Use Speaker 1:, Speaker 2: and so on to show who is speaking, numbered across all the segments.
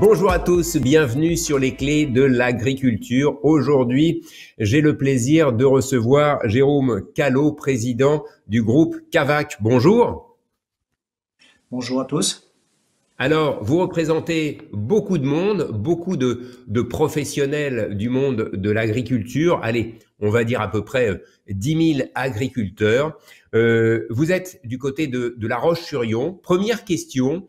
Speaker 1: Bonjour à tous, bienvenue sur les clés de l'agriculture. Aujourd'hui, j'ai le plaisir de recevoir Jérôme Callot, président du groupe Cavac. Bonjour.
Speaker 2: Bonjour à tous.
Speaker 1: Alors, vous représentez beaucoup de monde, beaucoup de professionnels du monde de l'agriculture. Allez, on va dire à peu près 10 000 agriculteurs. Vous êtes du côté de La Roche-sur-Yon. Première question,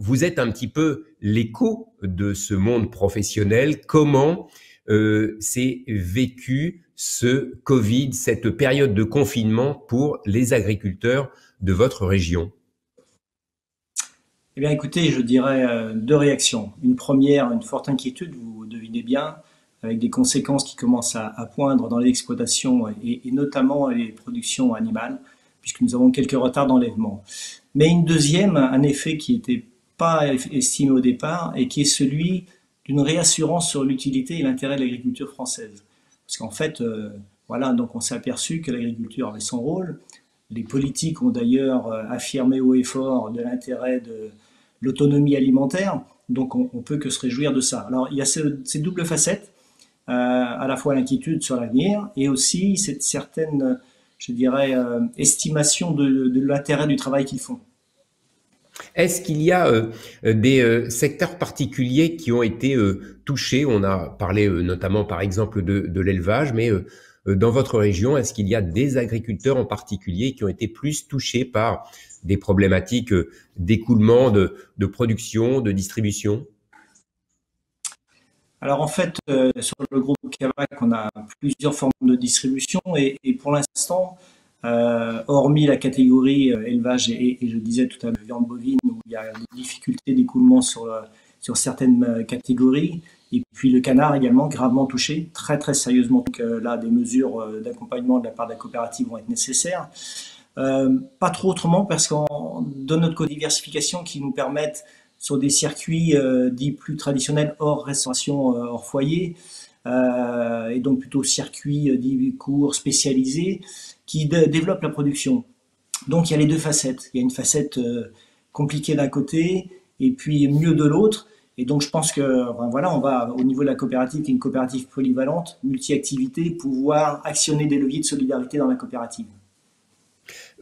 Speaker 1: vous êtes un petit peu l'écho de ce monde professionnel. Comment s'est vécu ce Covid, cette période de confinement pour les agriculteurs de votre région?
Speaker 2: Eh bien, écoutez, je dirais deux réactions. Une première, une forte inquiétude, vous devinez bien, avec des conséquences qui commencent à poindre dans l'exploitation et notamment les productions animales, puisque nous avons quelques retards d'enlèvement. Mais une deuxième, un effet qui n'était pas estimé au départ et qui est celui d'une réassurance sur l'utilité et l'intérêt de l'agriculture française. Parce qu'en fait, voilà, donc on s'est aperçu que l'agriculture avait son rôle. Les politiques ont d'ailleurs affirmé haut et fort de l'intérêt de l'autonomie alimentaire, donc on peut que se réjouir de ça. Alors il y a ces doubles facettes, à la fois l'inquiétude sur l'avenir et aussi cette certaine, je dirais, estimation de l'intérêt du travail qu'ils font.
Speaker 1: Est-ce qu'il y a des secteurs particuliers qui ont été touchés? On a parlé notamment par exemple de l'élevage, mais dans votre région, est-ce qu'il y a des agriculteurs en particulier qui ont été plus touchés par des problématiques d'écoulement, de production, de distribution?
Speaker 2: Alors en fait, sur le groupe Cavac, on a plusieurs formes de distribution et pour l'instant, hormis la catégorie élevage et je disais tout à l'heure viande bovine où il y a des difficultés d'écoulement sur certaines catégories, et puis le canard également gravement touché, très très sérieusement. Donc là, des mesures d'accompagnement de la part de la coopérative vont être nécessaires. Pas trop autrement parce qu'on donne notre co-diversification qui nous permettent sur des circuits dits plus traditionnels hors restauration, hors foyer, et donc plutôt circuits dits courts, spécialisés, qui développent la production. Donc il y a les deux facettes. Il y a une facette compliquée d'un côté et puis mieux de l'autre. Et donc je pense que ben voilà, on va au niveau de la coopérative, qui est une coopérative polyvalente, multi-activité, pouvoir actionner des leviers de solidarité dans la coopérative.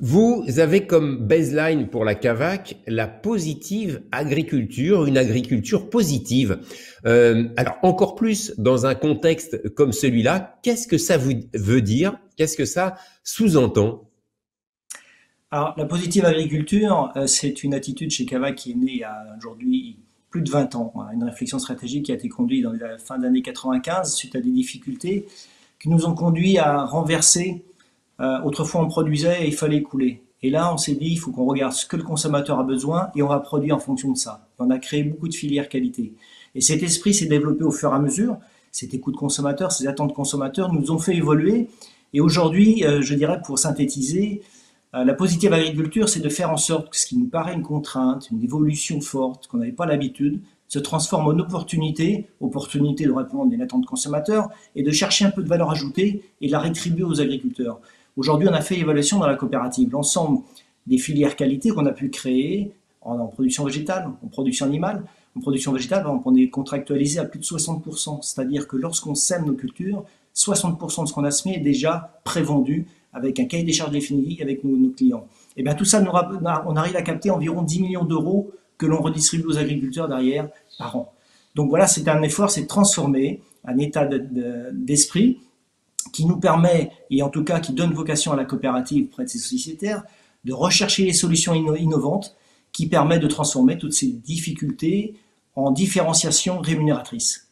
Speaker 1: Vous avez comme baseline pour la Cavac la positive agriculture, une agriculture positive. Alors encore plus dans un contexte comme celui-là, qu'est-ce que ça vous veut dire? Qu'est-ce que ça sous-entend?
Speaker 2: Alors, la positive agriculture, c'est une attitude chez Cava qui est née il y a aujourd'hui plus de 20 ans. Hein. Une réflexion stratégique qui a été conduite dans la fin des années 95 suite à des difficultés qui nous ont conduit à renverser. Autrefois, on produisait et il fallait écouler. Et là, on s'est dit, il faut qu'on regarde ce que le consommateur a besoin et on va produire en fonction de ça. Et on a créé beaucoup de filières qualité. Et cet esprit s'est développé au fur et à mesure. Cet écoute consommateur, ces attentes consommateurs nous ont fait évoluer. Et aujourd'hui, je dirais, pour synthétiser, la positive agriculture, c'est de faire en sorte que ce qui nous paraît une contrainte, une évolution forte, qu'on n'avait pas l'habitude, se transforme en opportunité, opportunité de répondre à une attente consommateur et de chercher un peu de valeur ajoutée et de la rétribuer aux agriculteurs. Aujourd'hui, on a fait l'évaluation dans la coopérative. L'ensemble des filières qualité qu'on a pu créer en production végétale, en production animale. En production végétale, on est contractualisé à plus de 60%. C'est-à-dire que lorsqu'on sème nos cultures, 60% de ce qu'on a semé est déjà prévendu avec un cahier des charges défini avec nos clients. Et bien tout ça, on arrive à capter environ 10 millions d'euros que l'on redistribue aux agriculteurs derrière par an. Donc voilà, c'est un effort, c'est de transformer un état d'esprit qui nous permet, et en tout cas qui donne vocation à la coopérative près de ses sociétaires, de rechercher les solutions innovantes qui permettent de transformer toutes ces difficultés en différenciation rémunératrice.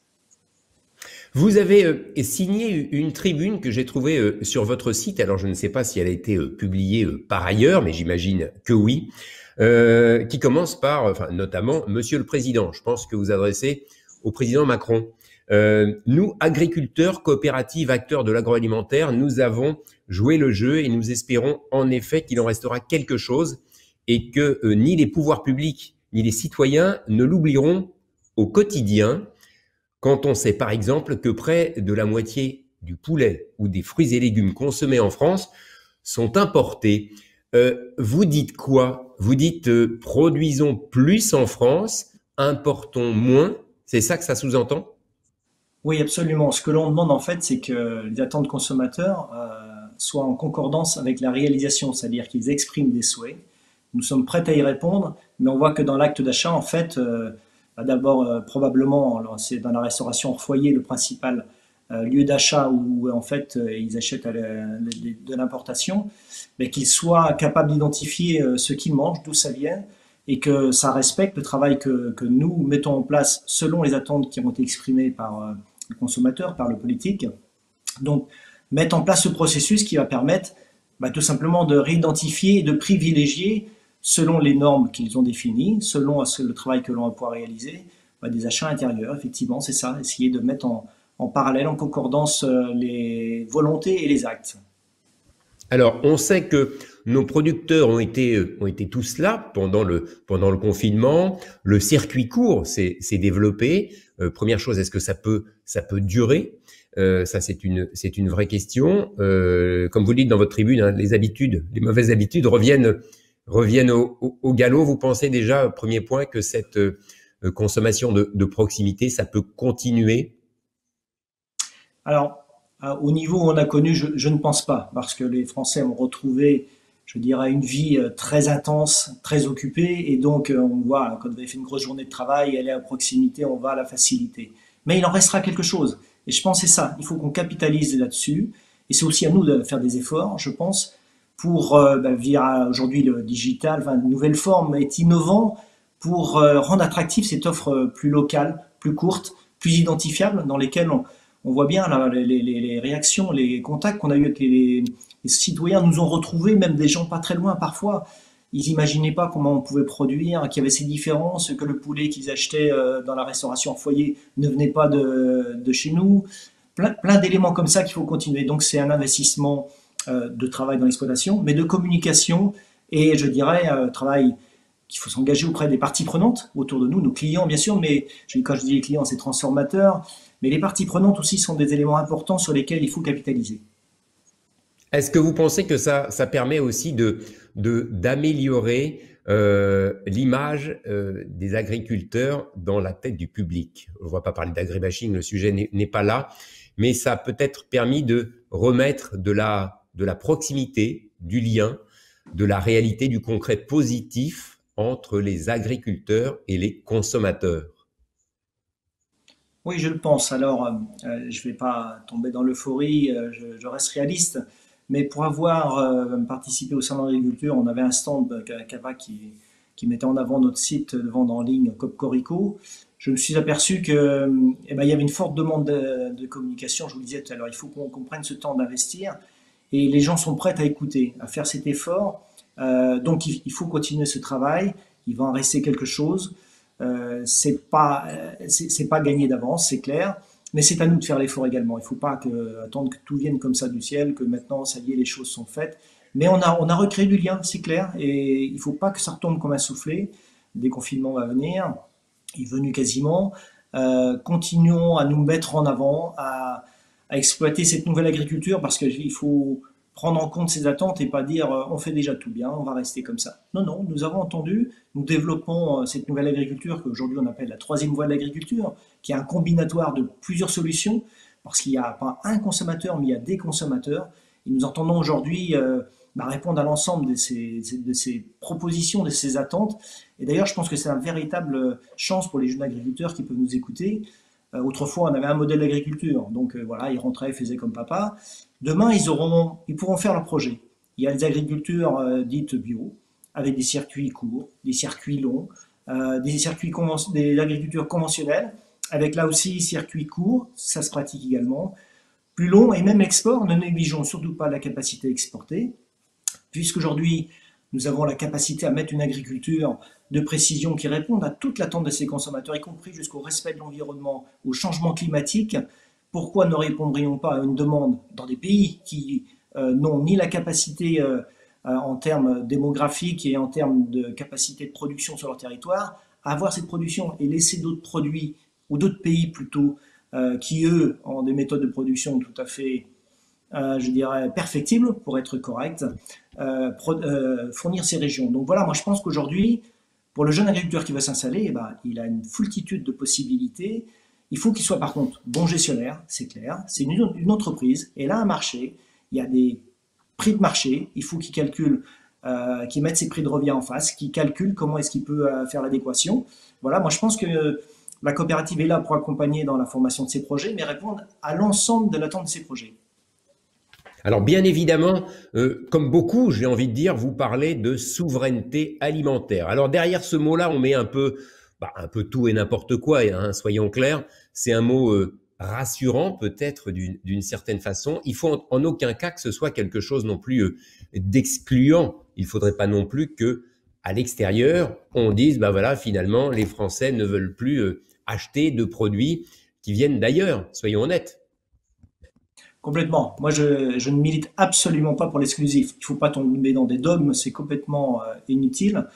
Speaker 1: Vous avez signé une tribune que j'ai trouvée sur votre site. Alors, je ne sais pas si elle a été publiée par ailleurs, mais j'imagine que oui. Qui commence par, enfin, notamment, Monsieur le Président. Je pense que vous adressez au président Macron. Nous, agriculteurs, coopératives, acteurs de l'agroalimentaire, nous avons joué le jeu et nous espérons en effet qu'il en restera quelque chose et que ni les pouvoirs publics ni les citoyens ne l'oublieront au quotidien quand on sait par exemple que près de la moitié du poulet ou des fruits et légumes consommés en France sont importés. Vous dites quoi? Vous dites produisons plus en France, importons moins. C'est ça que ça sous-entend?
Speaker 2: Oui, absolument. Ce que l'on demande en fait, c'est que les attentes consommateurs soient en concordance avec la réalisation, c'est-à-dire qu'ils expriment des souhaits. Nous sommes prêts à y répondre, mais on voit que dans l'acte d'achat, en fait, d'abord probablement, alors, c'est dans la restauration hors foyer le principal lieu d'achat où en fait ils achètent de l'importation, mais qu'ils soient capables d'identifier ce qu'ils mangent, d'où ça vient, et que ça respecte le travail que nous mettons en place selon les attentes qui ont été exprimées par le consommateur, par le politique. Donc, mettre en place ce processus qui va permettre tout simplement de réidentifier et de privilégier, selon les normes qu'ils ont définies, selon le travail que l'on va pouvoir réaliser, des achats intérieurs. Effectivement, c'est ça, essayer de mettre en parallèle, en concordance, les volontés et les actes.
Speaker 1: Alors, on sait que nos producteurs ont été tous là pendant le confinement. Le circuit court s'est développé. Première chose, est-ce que ça peut durer? Ça, c'est une vraie question. Comme vous le dites dans votre tribune, hein, les mauvaises habitudes reviennent au galop. Vous pensez déjà, premier point, que cette consommation de proximité, ça peut continuer?
Speaker 2: Alors, au niveau où on a connu, je ne pense pas, parce que les Français ont retrouvé, je dirais, une vie très intense, très occupée, et donc on voit, quand vous avez fait une grosse journée de travail, elle est à proximité, on va à la facilité. Mais il en restera quelque chose, et je pense que c'est ça, il faut qu'on capitalise là-dessus, et c'est aussi à nous de faire des efforts, je pense, pour, via aujourd'hui le digital, enfin, une nouvelle forme est innovant, pour rendre attractive cette offre plus locale, plus courte, plus identifiable, dans lesquelles on voit bien là, les réactions, les contacts qu'on a eu avec les citoyens nous ont retrouvés, même des gens pas très loin parfois. Ils n'imaginaient pas comment on pouvait produire, qu'il y avait ces différences, que le poulet qu'ils achetaient dans la restauration en foyer ne venait pas de chez nous. Plein d'éléments comme ça qu'il faut continuer. Donc c'est un investissement de travail dans l'exploitation, mais de communication et je dirais travail qu'il faut s'engager auprès des parties prenantes autour de nous, nos clients bien sûr, mais quand je dis les clients, c'est transformateurs, mais les parties prenantes aussi sont des éléments importants sur lesquels il faut capitaliser.
Speaker 1: Est-ce que vous pensez que ça permet aussi d'améliorer l'image des agriculteurs dans la tête du public? On ne va pas parler d'agribashing, le sujet n'est pas là, mais ça a peut-être permis de remettre de la proximité, du lien, de la réalité, du concret positif entre les agriculteurs et les consommateurs.
Speaker 2: Oui, je le pense. Alors, je ne vais pas tomber dans l'euphorie, je reste réaliste. Mais pour avoir participé au salon d'agriculture, on avait un stand Cava qui mettait en avant notre site de vente en ligne Copcorico. Je me suis aperçu que, il y avait une forte demande de communication. Je vous le disais tout à l'heure, il faut qu'on prenne ce temps d'investir. Et les gens sont prêts à écouter, à faire cet effort. Donc, il faut continuer ce travail. Il va en rester quelque chose. C'est pas gagné d'avance, c'est clair, mais c'est à nous de faire l'effort également. Il ne faut pas attendre que tout vienne comme ça du ciel, que maintenant, ça y est, les choses sont faites. Mais on a recréé du lien, c'est clair, et il ne faut pas que ça retombe comme un soufflet. Le déconfinement va venir, il est venu quasiment. Continuons à nous mettre en avant, à exploiter cette nouvelle agriculture, parce qu'il faut prendre en compte ces attentes et pas dire on fait déjà tout bien, on va rester comme ça. Non, non, nous avons entendu, nous développons cette nouvelle agriculture qu'aujourd'hui on appelle la troisième voie de l'agriculture, qui est un combinatoire de plusieurs solutions, parce qu'il n'y a pas un consommateur, mais il y a des consommateurs. Et nous entendons aujourd'hui répondre à l'ensemble de ces propositions, de ces attentes. Et d'ailleurs, je pense que c'est une véritable chance pour les jeunes agriculteurs qui peuvent nous écouter. Autrefois, on avait un modèle d'agriculture, donc voilà, ils rentraient, faisaient comme papa. Demain, ils pourront faire leur projet. Il y a des agricultures dites bio, avec des circuits courts, des circuits longs, des agricultures conventionnelles, avec là aussi circuits courts, ça se pratique également, plus long et même l'export. Ne négligeons surtout pas la capacité à exporter, puisqu'aujourd'hui, nous avons la capacité à mettre une agriculture de précision qui réponde à toute l'attente de ces consommateurs, y compris jusqu'au respect de l'environnement, au changement climatique. Pourquoi ne répondrions pas à une demande dans des pays qui n'ont ni la capacité en termes démographiques et en termes de capacité de production sur leur territoire à avoir cette production et laisser d'autres produits ou d'autres pays plutôt qui eux ont des méthodes de production tout à fait je dirais perfectibles pour être correct, fournir ces régions. Donc voilà, moi je pense qu'aujourd'hui Pour le jeune agriculteur qui veut s'installer, eh ben, il a une foultitude de possibilités. Il faut qu'il soit par contre bon gestionnaire, c'est clair. C'est une entreprise, elle a un marché, il y a des prix de marché, il faut qu'il calcule, qu'il mette ses prix de revient en face, qu'il calcule comment est-ce qu'il peut faire l'adéquation. Voilà, moi je pense que la coopérative est là pour accompagner dans la formation de ces projets, mais répondre à l'ensemble de l'attente de ces projets.
Speaker 1: Alors bien évidemment, comme beaucoup, j'ai envie de dire, vous parlez de souveraineté alimentaire. Alors derrière ce mot-là, on met un peu tout et n'importe quoi, hein, soyons clairs. C'est un mot rassurant peut-être d'une certaine façon. Il faut en aucun cas que ce soit quelque chose non plus d'excluant. Il faudrait pas non plus que à l'extérieur, on dise, bah voilà, finalement, les Français ne veulent plus acheter de produits qui viennent d'ailleurs, soyons honnêtes.
Speaker 2: Complètement. Moi, je ne milite absolument pas pour l'exclusif. Il ne faut pas tomber dans des dogmes, c'est complètement inutile.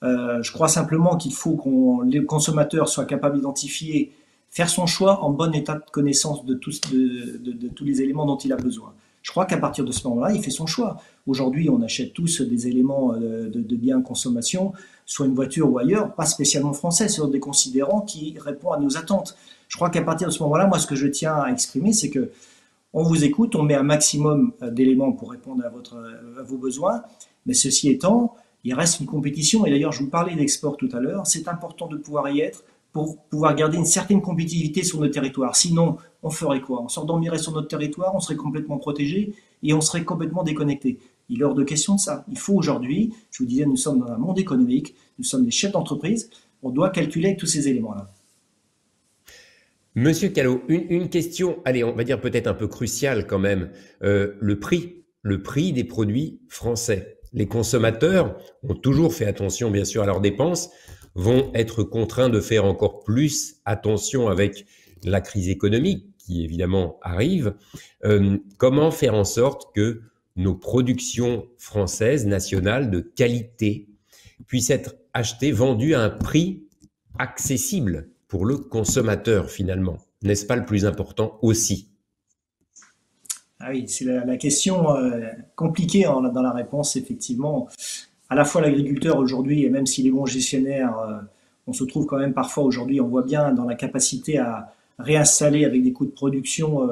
Speaker 2: Je crois simplement qu'il faut que les consommateurs soient capables d'identifier, faire son choix en bon état de connaissance de tous les éléments dont il a besoin. Je crois qu'à partir de ce moment-là, il fait son choix. Aujourd'hui, on achète tous des éléments de biens consommation, soit une voiture ou ailleurs, pas spécialement français, c'est des considérants qui répondent à nos attentes. Je crois qu'à partir de ce moment-là, moi, ce que je tiens à exprimer, c'est que on vous écoute, on met un maximum d'éléments pour répondre à vos besoins, mais ceci étant, il reste une compétition, et d'ailleurs je vous parlais d'export tout à l'heure, c'est important de pouvoir y être pour pouvoir garder une certaine compétitivité sur nos territoires. Sinon, on ferait quoi? On s'endormirait sur notre territoire, on serait complètement protégé et on serait complètement déconnecté. Il est hors de question de ça. Il faut aujourd'hui, je vous disais, nous sommes dans un monde économique, nous sommes des chefs d'entreprise, on doit calculer avec tous ces éléments-là.
Speaker 1: Monsieur Callot, une question, allez, on va dire peut-être un peu cruciale quand même, le prix des produits français. Les consommateurs ont toujours fait attention, bien sûr, à leurs dépenses, vont être contraints de faire encore plus attention avec la crise économique qui évidemment arrive. Comment faire en sorte que nos productions françaises, nationales, de qualité, puissent être achetées, vendues à un prix accessible pour le consommateur finalement? N'est-ce pas le plus important aussi?
Speaker 2: Ah oui, c'est la question compliquée dans la réponse, effectivement. À la fois l'agriculteur aujourd'hui, et même s'il est bon gestionnaire, on se trouve quand même parfois aujourd'hui, on voit bien dans la capacité à réinstaller avec des coûts de production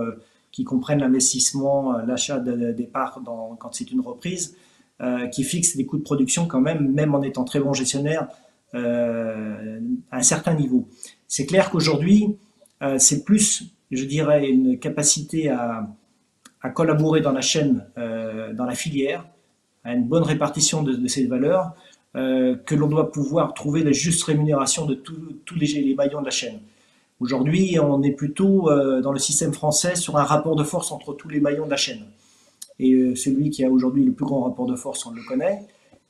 Speaker 2: qui comprennent l'investissement, l'achat des parts quand c'est une reprise, qui fixe des coûts de production quand même en étant très bon gestionnaire, à un certain niveau. C'est clair qu'aujourd'hui, c'est plus, je dirais, une capacité à collaborer dans la chaîne, dans la filière, à une bonne répartition de ces valeurs, que l'on doit pouvoir trouver la juste rémunération de tous les maillons de la chaîne. Aujourd'hui, on est plutôt dans le système français sur un rapport de force entre tous les maillons de la chaîne. Et celui qui a aujourd'hui le plus grand rapport de force, on le connaît,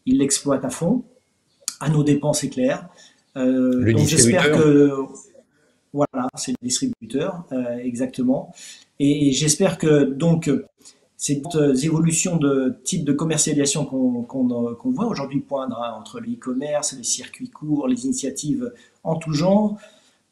Speaker 2: il l'exploite à fond, à nos dépenses, c'est clair.
Speaker 1: Le
Speaker 2: Donc j'espère
Speaker 1: distributeur?
Speaker 2: que voilà, c'est le distributeur, exactement. Et j'espère que donc ces évolutions de type de commercialisation qu'on voit aujourd'hui poindre entre le e-commerce, les circuits courts, les initiatives en tout genre,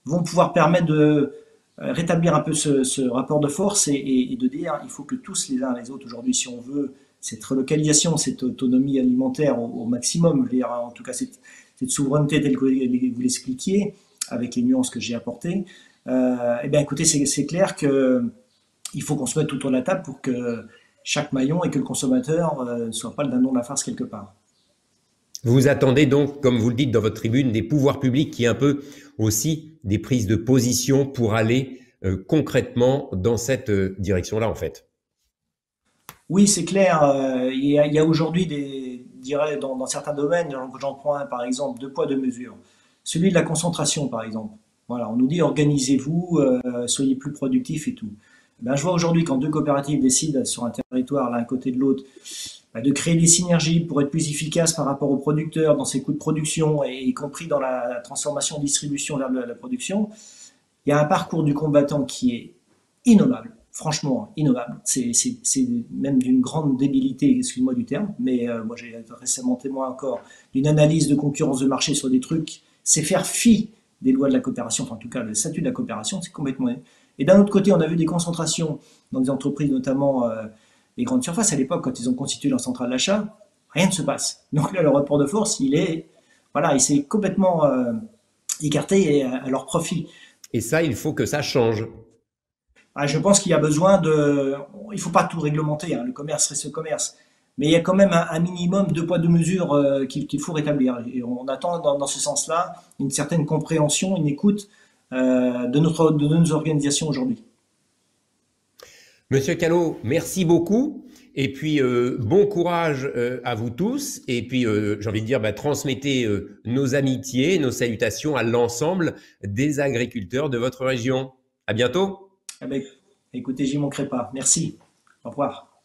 Speaker 2: vont pouvoir permettre de rétablir un peu ce rapport de force et de dire il faut que tous les uns les autres aujourd'hui, si on veut cette relocalisation, cette autonomie alimentaire au maximum, je veux dire, en tout cas cette souveraineté telle que vous l'expliquiez, avec les nuances que j'ai apportées, eh bien écoutez, c'est clair que il faut qu'on se mette tout autour de la table pour que chaque maillon et que le consommateur ne soit pas le dindon de la farce quelque part.
Speaker 1: Vous attendez donc, comme vous le dites dans votre tribune, des pouvoirs publics qui aient un peu aussi des prises de position pour aller concrètement dans cette direction-là, en fait.
Speaker 2: Oui, c'est clair. Il y a aujourd'hui je dirais, dans certains domaines, j'en prends un par exemple, deux poids, deux mesures. Celui de la concentration, par exemple. Voilà, on nous dit organisez-vous, soyez plus productifs et tout. Ben, je vois aujourd'hui quand deux coopératives décident sur un territoire l'un côté de l'autre de créer des synergies pour être plus efficaces par rapport aux producteurs dans ses coûts de production et y compris dans la transformation distribution vers la production, il y a un parcours du combattant qui est innommable, franchement innommable. C'est même d'une grande débilité, excuse-moi du terme, mais moi j'ai récemment témoin encore d'une analyse de concurrence de marché sur des trucs, c'est faire fi des lois de la coopération, enfin en tout cas le statut de la coopération, c'est complètement... Et d'un autre côté, on a vu des concentrations dans des entreprises, notamment les grandes surfaces à l'époque, quand ils ont constitué leur centrale d'achat, rien ne se passe. Donc là, le rapport de force, il est voilà, il s'est complètement écarté à leur profit.
Speaker 1: Et ça, il faut que ça change.
Speaker 2: Ah, je pense qu'il y a besoin de. Il ne faut pas tout réglementer, hein, le commerce reste le commerce. Mais il y a quand même un minimum de poids de mesure qu'il faut rétablir. Et on attend dans ce sens-là une certaine compréhension, une écoute de nos organisations aujourd'hui.
Speaker 1: Monsieur Callot, merci beaucoup. Et puis, bon courage à vous tous. Et puis, j'ai envie de dire, bah, transmettez nos amitiés, nos salutations à l'ensemble des agriculteurs de votre région. À bientôt.
Speaker 2: Eh ben, écoutez, j'y manquerai pas. Merci. Au revoir.